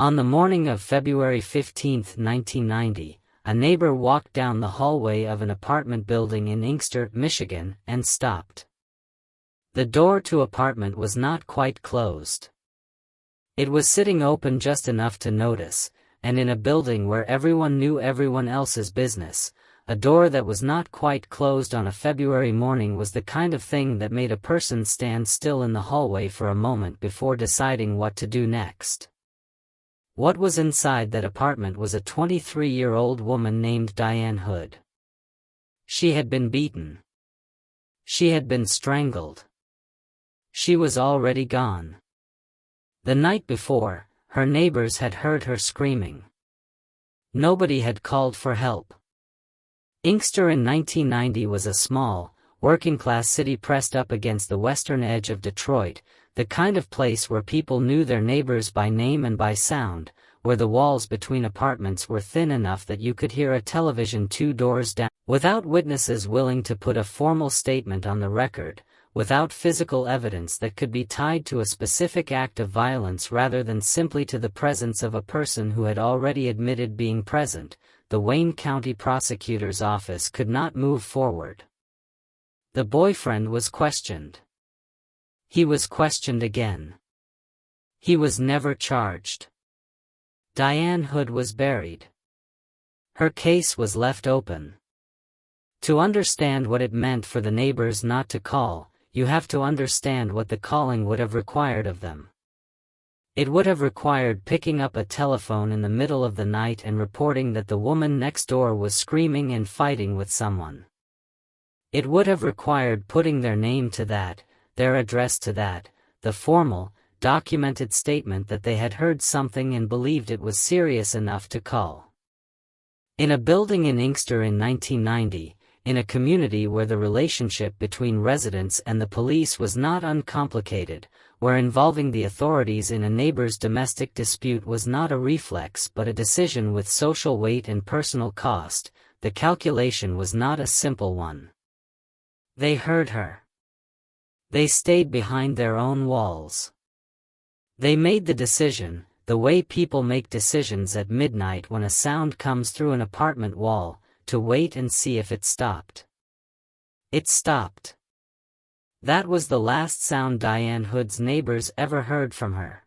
On the morning of February 15, 1990, a neighbor walked down the hallway of an apartment building in Inkster, Michigan, and stopped. The door to apartment was not quite closed. It was sitting open just enough to notice, and in a building where everyone knew everyone else's business, a door that was not quite closed on a February morning was the kind of thing that made a person stand still in the hallway for a moment before deciding what to do next. What was inside that apartment was a 23-year-old woman named Dianne Hood. She had been beaten. She had been strangled. She was already gone. The night before, her neighbors had heard her screaming. Nobody had called for help. Inkster in 1990 was a small, working-class city pressed up against the western edge of Detroit, the kind of place where people knew their neighbors by name and by sound, where the walls between apartments were thin enough that you could hear a television 2 doors down. Without witnesses willing to put a formal statement on the record, without physical evidence that could be tied to a specific act of violence rather than simply to the presence of a person who had already admitted being present, the Wayne County Prosecutor's Office could not move forward. The boyfriend was questioned. He was questioned again. He was never charged. Dianne Hood was buried. Her case was left open. To understand what it meant for the neighbors not to call, you have to understand what the calling would have required of them. It would have required picking up a telephone in the middle of the night and reporting that the woman next door was screaming and fighting with someone. It would have required putting their name to that, their address to that, the formal, documented statement that they had heard something and believed it was serious enough to call. In a building in Inkster in 1990, in a community where the relationship between residents and the police was not uncomplicated, where involving the authorities in a neighbor's domestic dispute was not a reflex but a decision with social weight and personal cost, the calculation was not a simple one. They heard her. They stayed behind their own walls. They made the decision, the way people make decisions at midnight when a sound comes through an apartment wall, to wait and see if it stopped. It stopped. That was the last sound Dianne Hood's neighbors ever heard from her.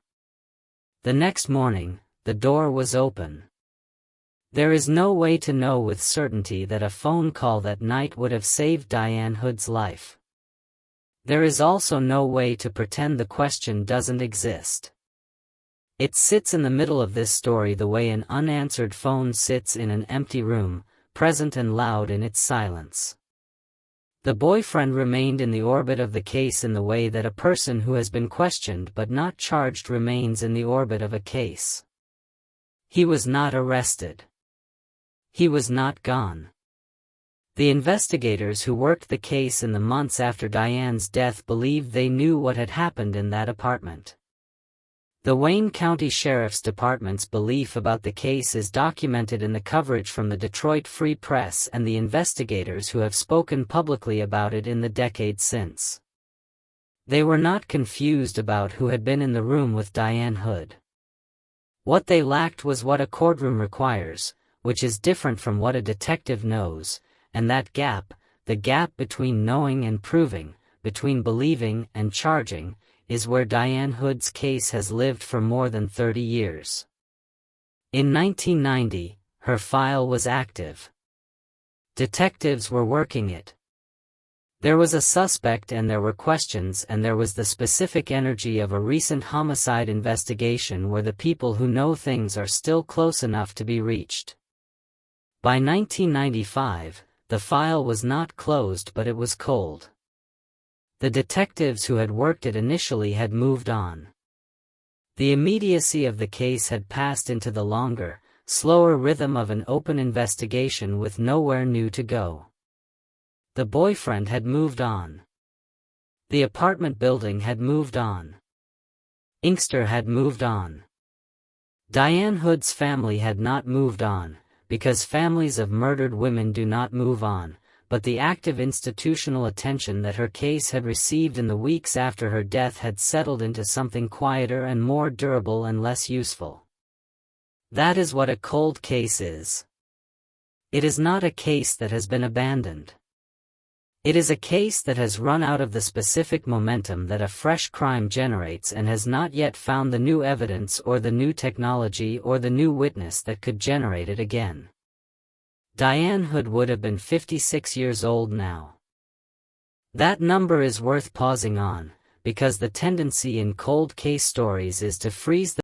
The next morning, the door was open. There is no way to know with certainty that a phone call that night would have saved Dianne Hood's life. There is also no way to pretend the question doesn't exist. It sits in the middle of this story the way an unanswered phone sits in an empty room, present and loud in its silence. The boyfriend remained in the orbit of the case in the way that a person who has been questioned but not charged remains in the orbit of a case. He was not arrested. He was not gone. The investigators who worked the case in the months after Dianne's death believed they knew what had happened in that apartment. The Wayne County Sheriff's Department's belief about the case is documented in the coverage from the Detroit Free Press and the investigators who have spoken publicly about it in the decades since. They were not confused about who had been in the room with Dianne Hood. What they lacked was what a courtroom requires, which is different from what a detective knows, and that gap, the gap between knowing and proving, between believing and charging, is where Dianne Hood's case has lived for more than 30 years. In 1990, her file was active. Detectives were working it. There was a suspect and there were questions and there was the specific energy of a recent homicide investigation where the people who know things are still close enough to be reached. By 1995, the file was not closed but it was cold. The detectives who had worked it initially had moved on. The immediacy of the case had passed into the longer, slower rhythm of an open investigation with nowhere new to go. The boyfriend had moved on. The apartment building had moved on. Inkster had moved on. Dianne Hood's family had not moved on, because families of murdered women do not move on, but the active institutional attention that her case had received in the weeks after her death had settled into something quieter and more durable and less useful. That is what a cold case is. It is not a case that has been abandoned. It is a case that has run out of the specific momentum that a fresh crime generates and has not yet found the new evidence or the new technology or the new witness that could generate it again. Dianne Hood would have been 56 years old now. That number is worth pausing on, because the tendency in cold case stories is to freeze the